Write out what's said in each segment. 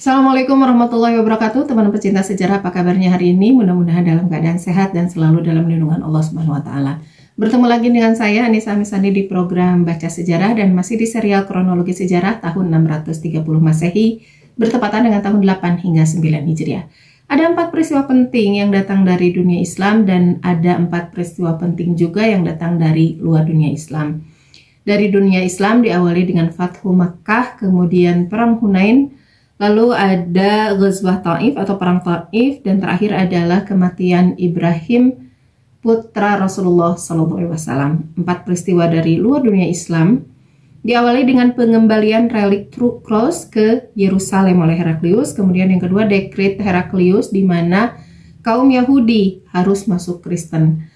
Assalamualaikum warahmatullahi wabarakatuh, teman pecinta sejarah, apa kabarnya hari ini? Mudah-mudahan dalam keadaan sehat dan selalu dalam lindungan Allah Subhanahu wa taala. Bertemu lagi dengan saya Anissa Amisandi di program Baca Sejarah dan masih di serial kronologi sejarah tahun 630 Masehi bertepatan dengan tahun 8 hingga 9 Hijriah. Ada 4 peristiwa penting yang datang dari dunia Islam dan ada 4 peristiwa penting juga yang datang dari luar dunia Islam. Dari dunia Islam diawali dengan Fathu Makkah, kemudian Perang Hunain, lalu ada Ghazwah Taif atau Perang Taif, dan terakhir adalah kematian Ibrahim putra Rasulullah SAW. 4 peristiwa dari luar dunia Islam diawali dengan pengembalian relik True Cross ke Yerusalem oleh Heraklius. Kemudian yang kedua dekret Heraklius di mana kaum Yahudi harus masuk Kristen.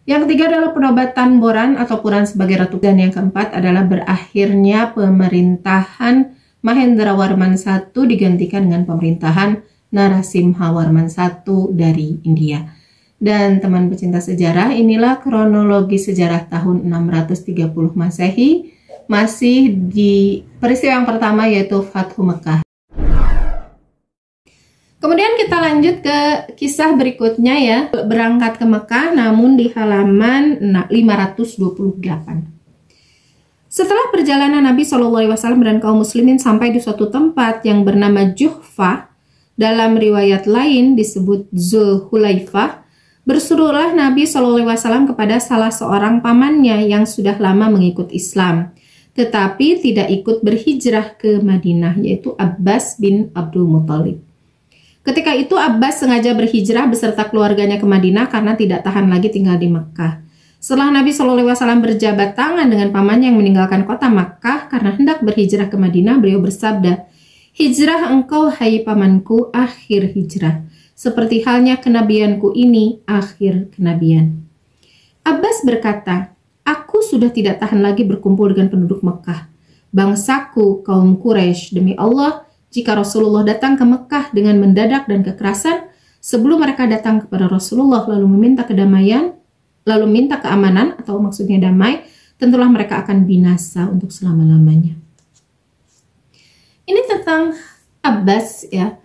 Yang ketiga adalah penobatan Boran atau Puran sebagai ratu, dan yang keempat adalah berakhirnya pemerintahan Mahendrawarman I digantikan dengan pemerintahan Narasimhawarman I dari India. Dan teman pecinta sejarah, inilah kronologi sejarah tahun 630 Masehi, masih di peristiwa yang pertama yaitu Fathu Mekah. Kemudian kita lanjut ke kisah berikutnya ya, berangkat ke Mekah namun di halaman 528. Setelah perjalanan Nabi SAW dan kaum muslimin sampai di suatu tempat yang bernama Juhfah, dalam riwayat lain disebut Zulhulaifah, berserulah Nabi SAW kepada salah seorang pamannya yang sudah lama mengikut Islam, tetapi tidak ikut berhijrah ke Madinah, yaitu Abbas bin Abdul Muthalib. Ketika itu Abbas sengaja berhijrah beserta keluarganya ke Madinah karena tidak tahan lagi tinggal di Makkah. Setelah Nabi SAW berjabat tangan dengan pamannya yang meninggalkan kota Makkah karena hendak berhijrah ke Madinah, beliau bersabda, "Hijrah engkau hai pamanku, akhir hijrah. Seperti halnya kenabianku ini, akhir kenabian." Abbas berkata, "Aku sudah tidak tahan lagi berkumpul dengan penduduk Makkah. Bangsaku, kaum Quraisy, demi Allah, jika Rasulullah datang ke Makkah dengan mendadak dan kekerasan, sebelum mereka datang kepada Rasulullah lalu meminta kedamaian, lalu minta keamanan atau maksudnya damai, tentulah mereka akan binasa untuk selama-lamanya." Ini tentang Abbas ya.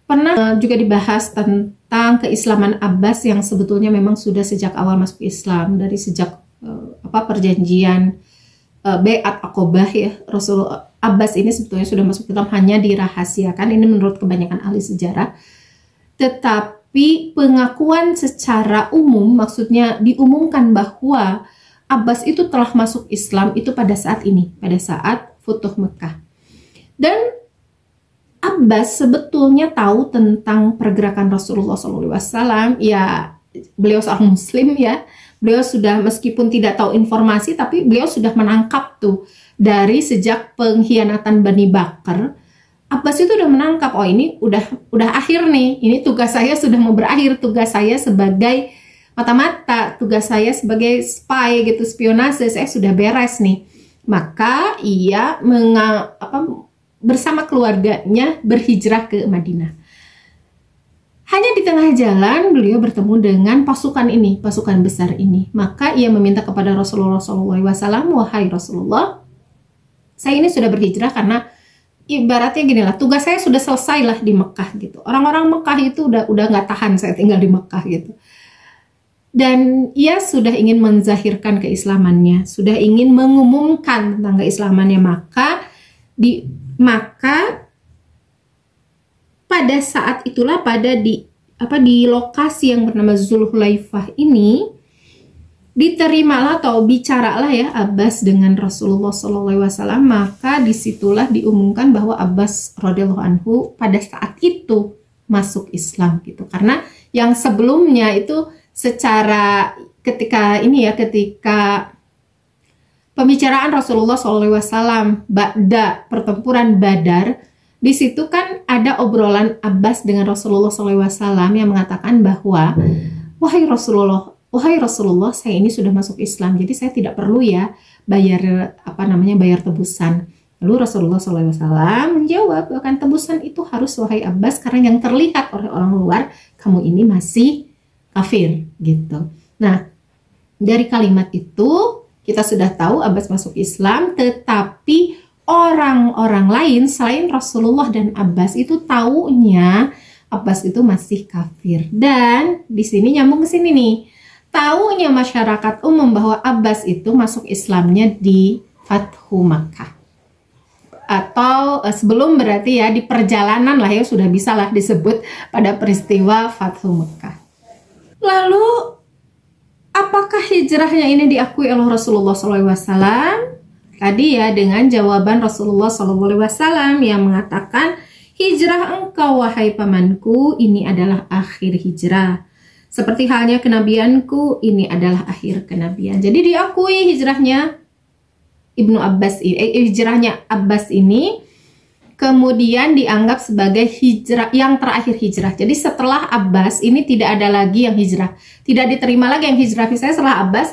Pernah juga dibahas tentang keislaman Abbas yang sebetulnya memang sudah sejak awal masuk Islam, dari sejak perjanjian Bai'at Aqobah ya. Rasulullah Abbas ini sebetulnya sudah masuk Islam, hanya dirahasiakan. Ini menurut kebanyakan ahli sejarah. Tetapi pengakuan secara umum, maksudnya diumumkan bahwa Abbas itu telah masuk Islam itu pada saat ini, pada saat Futuh Mekah. Dan Abbas sebetulnya tahu tentang pergerakan Rasulullah SAW. Ya, beliau seorang Muslim ya. Beliau sudah, meskipun tidak tahu informasi, tapi beliau sudah menangkap tuh dari sejak pengkhianatan Bani Bakar. Abbas itu udah menangkap, oh ini udah akhir nih, ini tugas saya sudah mau berakhir, tugas saya sebagai mata-mata, tugas saya sebagai spy gitu, spionase, saya sudah beres nih. Maka ia bersama keluarganya berhijrah ke Madinah. Hanya di tengah jalan beliau bertemu dengan pasukan ini, pasukan besar ini. Maka ia meminta kepada Rasulullah SAW, "Wahai Rasulullah, saya ini sudah berhijrah karena ibaratnya gini lah, tugas saya sudah selesai lah di Mekah gitu. Orang-orang Mekah itu udah nggak tahan saya tinggal di Mekah gitu." Dan ia sudah ingin menzahirkan keislamannya, sudah ingin mengumumkan tentang keislamannya. Maka pada saat itulah, di lokasi yang bernama Zulhulaifah ini, diterimalah atau bicaralah ya Abbas dengan Rasulullah SAW. Maka disitulah diumumkan bahwa Abbas radhiyallahu anhu pada saat itu masuk Islam gitu. Karena yang sebelumnya itu secara ketika pembicaraan Rasulullah SAW ba'da pertempuran Badar, di situ kan ada obrolan Abbas dengan Rasulullah SAW yang mengatakan bahwa, wahai Rasulullah, saya ini sudah masuk Islam, jadi saya tidak perlu ya bayar tebusan. Lalu Rasulullah SAW menjawab, bahkan tebusan itu harus wahai Abbas, karena yang terlihat oleh orang luar, kamu ini masih kafir gitu. Nah, dari kalimat itu kita sudah tahu Abbas masuk Islam, tetapi orang-orang lain selain Rasulullah dan Abbas itu taunya Abbas itu masih kafir. Dan di sini nyambung ke sini nih. Taunya masyarakat umum bahwa Abbas itu masuk Islamnya di Fathu Makkah. Atau sebelum berarti ya di perjalanan lah ya sudah bisa lah disebut pada peristiwa Fathu Makkah. Lalu apakah hijrahnya ini diakui oleh Rasulullah SAW? Tadi ya dengan jawaban Rasulullah SAW yang mengatakan, hijrah engkau wahai pamanku, ini adalah akhir hijrah. Seperti halnya kenabianku, ini adalah akhir kenabian. Jadi diakui hijrahnya hijrahnya Abbas ini, kemudian dianggap sebagai hijrah yang terakhir hijrah. Jadi setelah Abbas ini tidak ada lagi yang hijrah, tidak diterima lagi yang hijrah. Misalnya setelah Abbas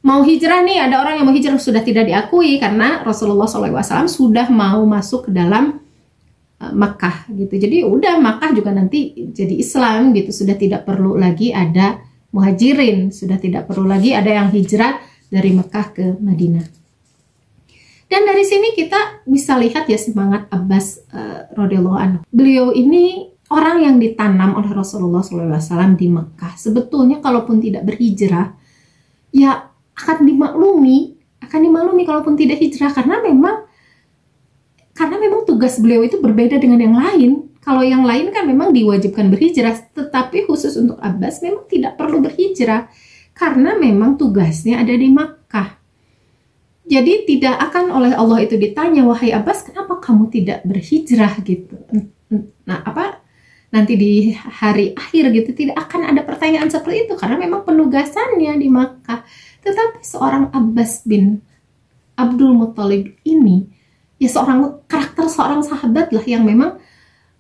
mau hijrah nih, ada orang yang mau hijrah sudah tidak diakui karena Rasulullah SAW sudah mau masuk ke dalam Makkah gitu. Jadi udah Makkah juga nanti jadi Islam gitu, sudah tidak perlu lagi ada muhajirin, sudah tidak perlu lagi ada yang hijrah dari Makkah ke Madinah. Dan dari sini kita bisa lihat ya semangat Abbas radhiyallahu anhu. Beliau ini orang yang ditanam oleh Rasulullah SAW di Makkah. Sebetulnya kalaupun tidak berhijrah, ya akan dimaklumi kalaupun tidak hijrah, karena memang tugas beliau itu berbeda dengan yang lain. Kalau yang lain kan memang diwajibkan berhijrah, tetapi khusus untuk Abbas memang tidak perlu berhijrah karena memang tugasnya ada di Makkah. Jadi tidak akan oleh Allah itu ditanya, wahai Abbas, kenapa kamu tidak berhijrah gitu. Nah, nanti di hari akhir gitu tidak akan ada pertanyaan seperti itu karena memang penugasannya di Makkah. Tetapi seorang Abbas bin Abdul Muthalib ini ya karakter seorang sahabat lah yang memang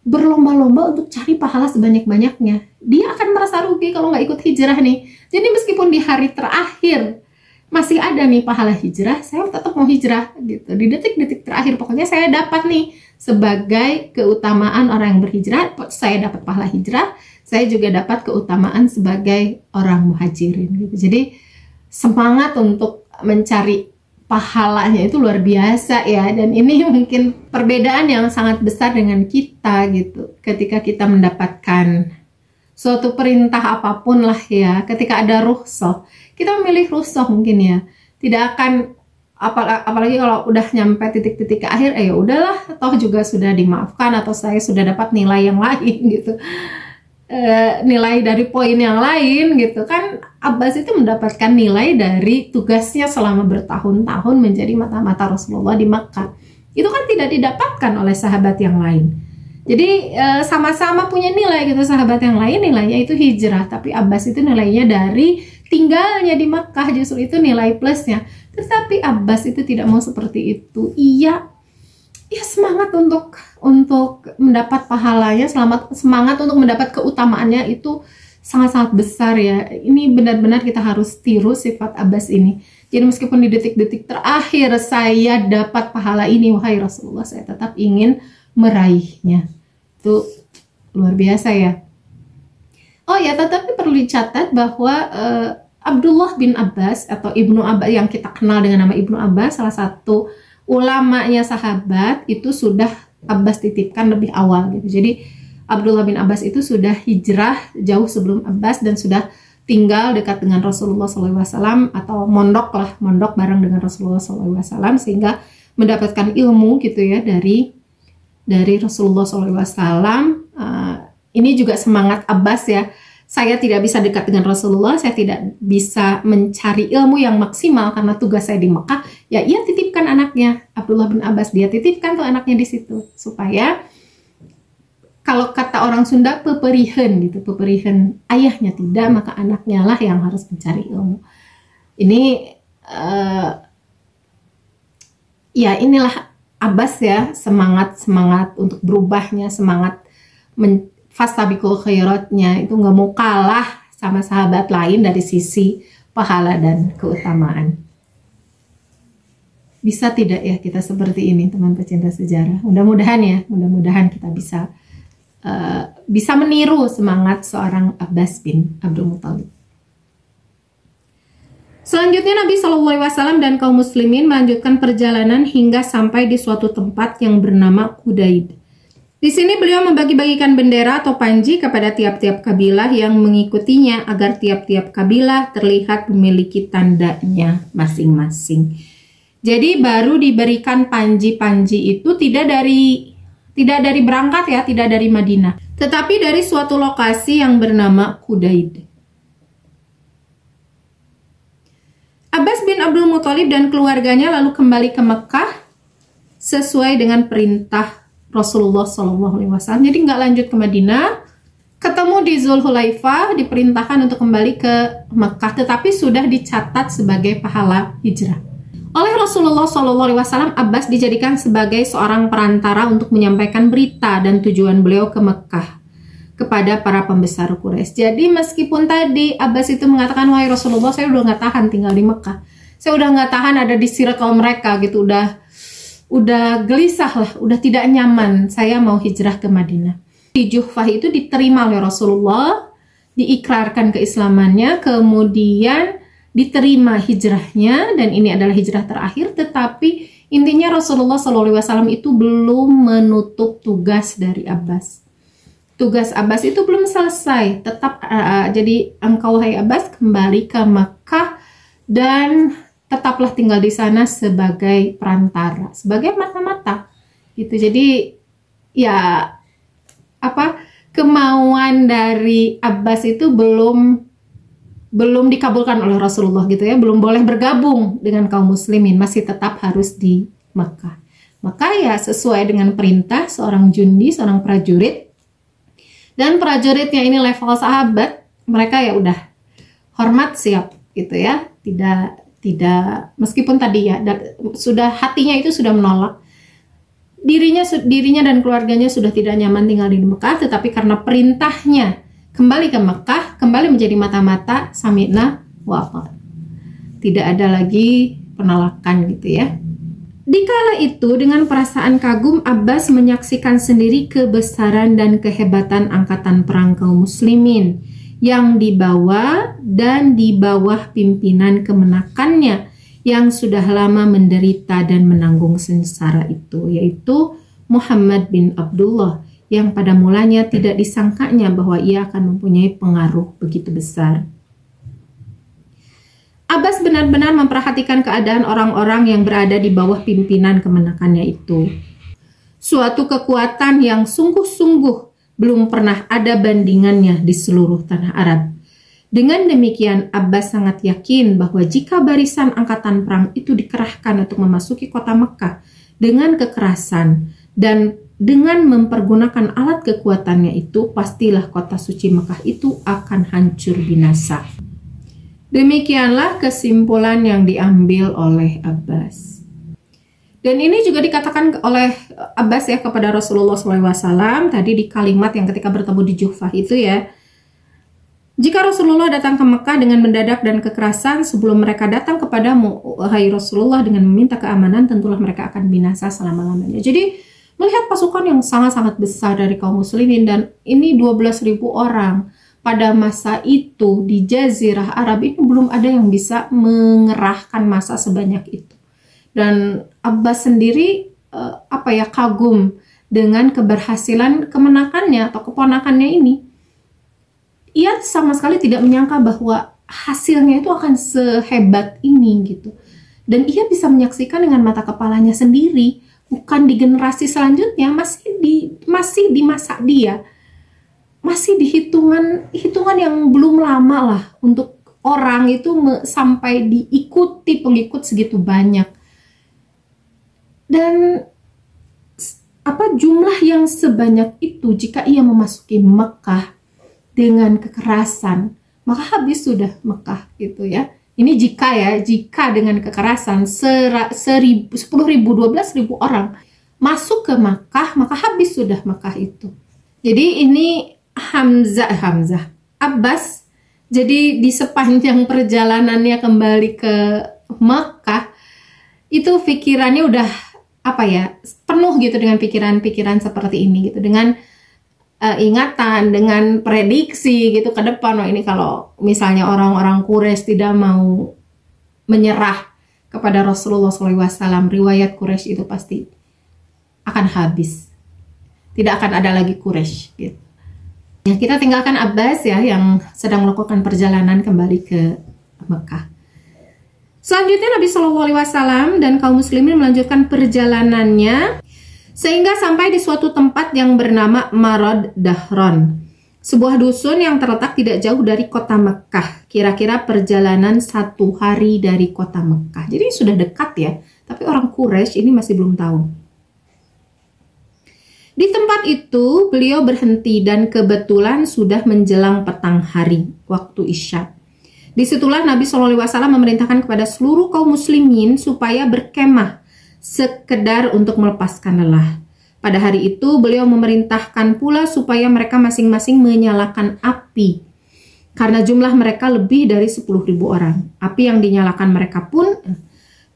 berlomba-lomba untuk cari pahala sebanyak-banyaknya. Dia akan merasa rugi kalau nggak ikut hijrah nih. Jadi meskipun di hari terakhir masih ada nih pahala hijrah, saya tetap mau hijrah gitu. Di detik-detik terakhir pokoknya saya dapat nih sebagai keutamaan orang yang berhijrah, saya dapat pahala hijrah, saya juga dapat keutamaan sebagai orang muhajirin gitu. Jadi semangat untuk mencari pahalanya itu luar biasa ya, dan ini mungkin perbedaan yang sangat besar dengan kita gitu. Ketika kita mendapatkan suatu perintah apapun lah ya, ketika ada rukhsah, kita memilih rukhsah mungkin ya, tidak akan apalagi kalau udah nyampe titik-titik ke akhir, ya udahlah, toh juga sudah dimaafkan atau saya sudah dapat nilai yang lain gitu. Nilai dari poin yang lain gitu kan. Abbas itu mendapatkan nilai dari tugasnya selama bertahun-tahun menjadi mata-mata Rasulullah di Makkah. Itu kan tidak didapatkan oleh sahabat yang lain. Jadi sama-sama punya nilai gitu. Sahabat yang lain nilainya itu hijrah, tapi Abbas itu nilainya dari tinggalnya di Makkah, justru itu nilai plusnya. Tetapi Abbas itu tidak mau seperti itu. Iya, semangat untuk mendapat pahalanya, semangat untuk mendapat keutamaannya itu sangat-sangat besar ya. Ini benar-benar kita harus tiru sifat Abbas ini. Jadi meskipun di detik-detik terakhir saya dapat pahala ini, wahai Rasulullah, saya tetap ingin meraihnya. Itu luar biasa ya. Oh ya, tetapi perlu dicatat bahwa Abdullah bin Abbas atau Ibnu Abbas yang kita kenal dengan nama Ibnu Abbas, salah satu ulamanya sahabat, itu sudah Abbas titipkan lebih awal gitu. Jadi Abdullah bin Abbas itu sudah hijrah jauh sebelum Abbas dan sudah tinggal dekat dengan Rasulullah SAW atau mondok bareng dengan Rasulullah SAW, sehingga mendapatkan ilmu gitu ya dari Rasulullah SAW. Ini juga semangat Abbas ya. Saya tidak bisa dekat dengan Rasulullah, saya tidak bisa mencari ilmu yang maksimal karena tugas saya di Mekah. Ya, ia titipkan anaknya, Abdullah bin Abbas, dia titipkan tuh anaknya di situ supaya kalau kata orang Sunda peperihen gitu, peperihen ayahnya tidak, maka anaknya lah yang harus mencari ilmu. Ini ya inilah Abbas ya, semangat untuk berubahnya, semangat fastabiqul khairatnya, itu nggak mau kalah sama sahabat lain dari sisi pahala dan keutamaan. Bisa tidak ya kita seperti ini, teman pecinta sejarah? Mudah-mudahan kita bisa meniru semangat seorang Abbas bin Abdul Muthalib. Selanjutnya Nabi Shallallahu Alaihi Wasallam dan kaum muslimin melanjutkan perjalanan hingga sampai di suatu tempat yang bernama Qudaid. Di sini beliau membagi-bagikan bendera atau panji kepada tiap-tiap kabilah yang mengikutinya agar tiap-tiap kabilah terlihat memiliki tandanya masing-masing. Jadi baru diberikan panji-panji itu tidak dari berangkat ya, tidak dari Madinah, tetapi dari suatu lokasi yang bernama Qudaid. Abbas bin Abdul Muthalib dan keluarganya lalu kembali ke Mekah sesuai dengan perintah Rasulullah SAW. Jadi nggak lanjut ke Madinah, ketemu di Zulhulaifah, diperintahkan untuk kembali ke Mekah, tetapi sudah dicatat sebagai pahala hijrah. Oleh Rasulullah SAW, Abbas dijadikan sebagai seorang perantara untuk menyampaikan berita dan tujuan beliau ke Mekah kepada para pembesar Quraisy. Jadi meskipun tadi Abbas itu mengatakan, wahai Rasulullah, saya udah nggak tahan tinggal di Mekah, saya udah nggak tahan ada di circle mereka gitu, udah gelisah lah, udah tidak nyaman, saya mau hijrah ke Madinah. Di Juhfah itu diterima oleh Rasulullah, diikrarkan keislamannya, kemudian diterima hijrahnya, dan ini adalah hijrah terakhir. Tetapi intinya Rasulullah SAW itu belum menutup tugas dari Abbas. Tugas Abbas itu belum selesai, tetap jadi engkau hai Abbas kembali ke Makkah dan tetaplah tinggal di sana sebagai perantara, sebagai mata-mata gitu. Jadi ya kemauan dari Abbas itu belum dikabulkan oleh Rasulullah gitu ya, belum boleh bergabung dengan kaum muslimin, masih tetap harus di Makkah. Maka ya sesuai dengan perintah seorang jundi, seorang prajurit, dan prajuritnya ini level sahabat, mereka ya udah hormat siap gitu ya, tidak meskipun tadi ya sudah hatinya itu sudah menolak, dirinya dan keluarganya sudah tidak nyaman tinggal di Mekah, tetapi karena perintahnya kembali ke Mekah, kembali menjadi mata-mata, sami'na wa ata'na, tidak ada lagi penolakan gitu ya. Dikala itu dengan perasaan kagum Abbas menyaksikan sendiri kebesaran dan kehebatan angkatan perang kaum muslimin yang dibawa dan di bawah pimpinan kemenakannya yang sudah lama menderita dan menanggung sengsara itu, yaitu Muhammad bin Abdullah, yang pada mulanya tidak disangkanya bahwa ia akan mempunyai pengaruh begitu besar. Abbas benar-benar memperhatikan keadaan orang-orang yang berada di bawah pimpinan kemenakannya itu. Suatu kekuatan yang sungguh-sungguh belum pernah ada bandingannya di seluruh tanah Arab. Dengan demikian, Abbas sangat yakin bahwa jika barisan angkatan perang itu dikerahkan untuk memasuki kota Mekah dengan kekerasan dan dengan mempergunakan alat kekuatannya itu, pastilah kota suci Mekah itu akan hancur binasa. Demikianlah kesimpulan yang diambil oleh Abbas. Dan ini juga dikatakan oleh Abbas ya kepada Rasulullah SAW tadi di kalimat yang ketika bertemu di Juhfah itu ya. Jika Rasulullah datang ke Mekah dengan mendadak dan kekerasan sebelum mereka datang kepadamu, wahai Rasulullah, dengan meminta keamanan, tentulah mereka akan binasa selama-lamanya. Jadi melihat pasukan yang sangat-sangat besar dari kaum muslimin, dan ini 12.000 orang. Pada masa itu di Jazirah Arab ini belum ada yang bisa mengerahkan massa sebanyak itu. Dan Abbas sendiri kagum dengan keberhasilan kemenakannya atau keponakannya ini. Ia sama sekali tidak menyangka bahwa hasilnya itu akan sehebat ini gitu. Dan ia bisa menyaksikan dengan mata kepalanya sendiri, bukan di generasi selanjutnya, masih di masa dia. Masih di hitungan yang belum lama lah untuk orang itu sampai diikuti pengikut segitu banyak. Dan jumlah yang sebanyak itu jika ia memasuki Mekah dengan kekerasan, maka habis sudah Mekah gitu ya. Ini jika dengan kekerasan 10.000, 12.000 orang masuk ke Mekah, maka habis sudah Mekah itu. Jadi ini Hamzah Abbas, jadi di sepanjang perjalanannya kembali ke Mekah itu pikirannya udah penuh gitu dengan pikiran-pikiran seperti ini gitu, dengan ingatan, dengan prediksi gitu ke depan. Ini kalau misalnya orang-orang Quraisy tidak mau menyerah kepada Rasulullah SAW, riwayat Quraisy itu pasti akan habis. Tidak akan ada lagi Quraisy gitu. Ya, kita tinggalkan Abbas ya yang sedang melakukan perjalanan kembali ke Mekah. Selanjutnya Nabi SAW dan kaum muslimin melanjutkan perjalanannya sehingga sampai di suatu tempat yang bernama Marad Dahron, sebuah dusun yang terletak tidak jauh dari kota Mekah, kira-kira perjalanan 1 hari dari kota Mekah. Jadi sudah dekat ya, tapi orang Quraisy ini masih belum tahu. Di tempat itu beliau berhenti dan kebetulan sudah menjelang petang hari, waktu Isya. Disitulah Nabi SAW memerintahkan kepada seluruh kaum muslimin supaya berkemah sekedar untuk melepaskan lelah. Pada hari itu beliau memerintahkan pula supaya mereka masing-masing menyalakan api. Karena jumlah mereka lebih dari 10.000 orang. Api yang dinyalakan mereka pun,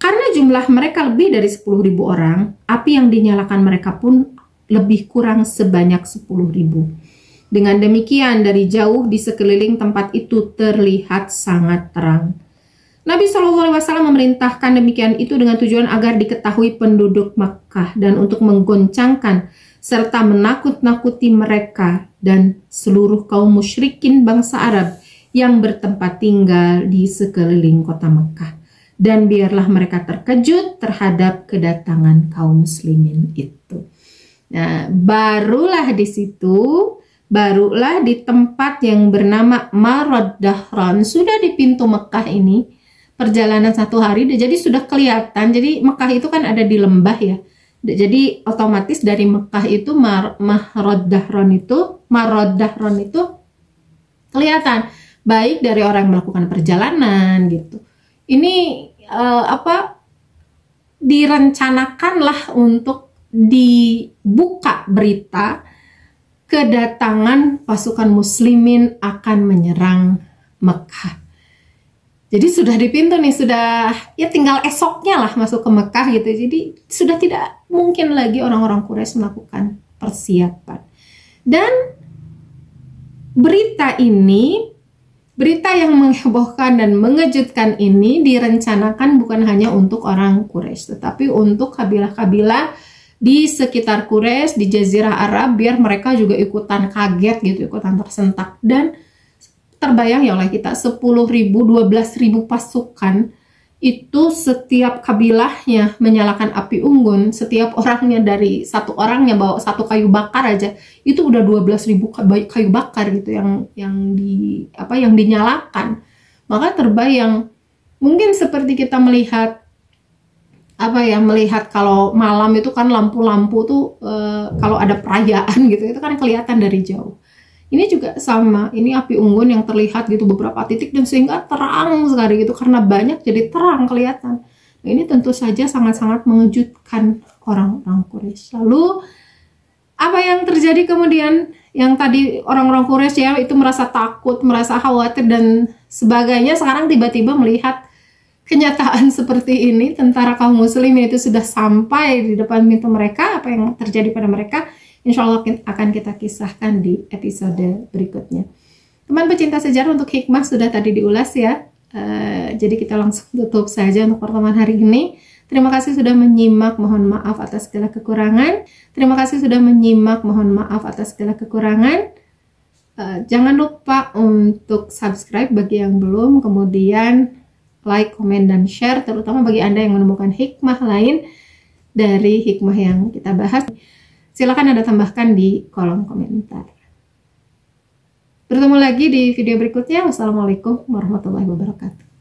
karena jumlah mereka lebih dari 10.000 orang, api yang dinyalakan mereka pun lebih kurang sebanyak 10.000. Dengan demikian, dari jauh di sekeliling tempat itu terlihat sangat terang. Nabi SAW memerintahkan demikian itu dengan tujuan agar diketahui penduduk Makkah dan untuk menggoncangkan serta menakut-nakuti mereka dan seluruh kaum musyrikin bangsa Arab yang bertempat tinggal di sekeliling kota Makkah. Dan biarlah mereka terkejut terhadap kedatangan kaum muslimin itu. Nah, barulah di situ, barulah di tempat yang bernama Marad Dahron, sudah di pintu Mekah ini, perjalanan 1 hari, jadi sudah kelihatan. Jadi Mekah itu kan ada di lembah ya, jadi otomatis dari Mekah itu Marad Dahron itu kelihatan, baik dari orang yang melakukan perjalanan gitu. Ini direncanakanlah untuk dibuka berita kedatangan pasukan muslimin akan menyerang Mekah. Jadi sudah di pintu nih, sudah ya tinggal esoknya lah masuk ke Mekah gitu. Jadi sudah tidak mungkin lagi orang-orang Quraisy melakukan persiapan. Dan berita ini, berita yang menghebohkan dan mengejutkan ini direncanakan bukan hanya untuk orang Quraisy, tetapi untuk kabilah-kabilah di sekitar Quraisy, di Jazirah Arab, biar mereka juga ikutan kaget gitu, ikutan tersentak. Dan terbayang ya oleh kita, 10.000, 12.000 pasukan itu setiap kabilahnya menyalakan api unggun, setiap orangnya dari satu orangnya bawa 1 kayu bakar aja, itu udah 12.000 kayu bakar gitu yang dinyalakan. Maka terbayang, mungkin seperti kita melihat melihat kalau malam itu kan lampu-lampu tuh kalau ada perayaan gitu, itu kan kelihatan dari jauh. Ini juga sama, ini api unggun yang terlihat gitu beberapa titik dan sehingga terang sekali gitu, karena banyak jadi terang kelihatan. Nah, ini tentu saja sangat-sangat mengejutkan orang-orang Quraisy. Lalu apa yang terjadi kemudian? Yang tadi orang-orang Quraisy ya itu merasa takut, merasa khawatir dan sebagainya, sekarang tiba-tiba melihat kenyataan seperti ini, tentara kaum muslimin itu sudah sampai di depan pintu mereka. Apa yang terjadi pada mereka, insya Allah akan kita kisahkan di episode berikutnya. Teman pecinta sejarah, untuk hikmah sudah tadi diulas ya. Jadi kita langsung tutup saja untuk pertemuan hari ini. Terima kasih sudah menyimak, mohon maaf atas segala kekurangan. Terima kasih sudah menyimak, mohon maaf atas segala kekurangan. Jangan lupa untuk subscribe bagi yang belum, kemudian like, komen, dan share, terutama bagi Anda yang menemukan hikmah lain dari hikmah yang kita bahas. Silakan Anda tambahkan di kolom komentar. Bertemu lagi di video berikutnya. Wassalamualaikum warahmatullahi wabarakatuh.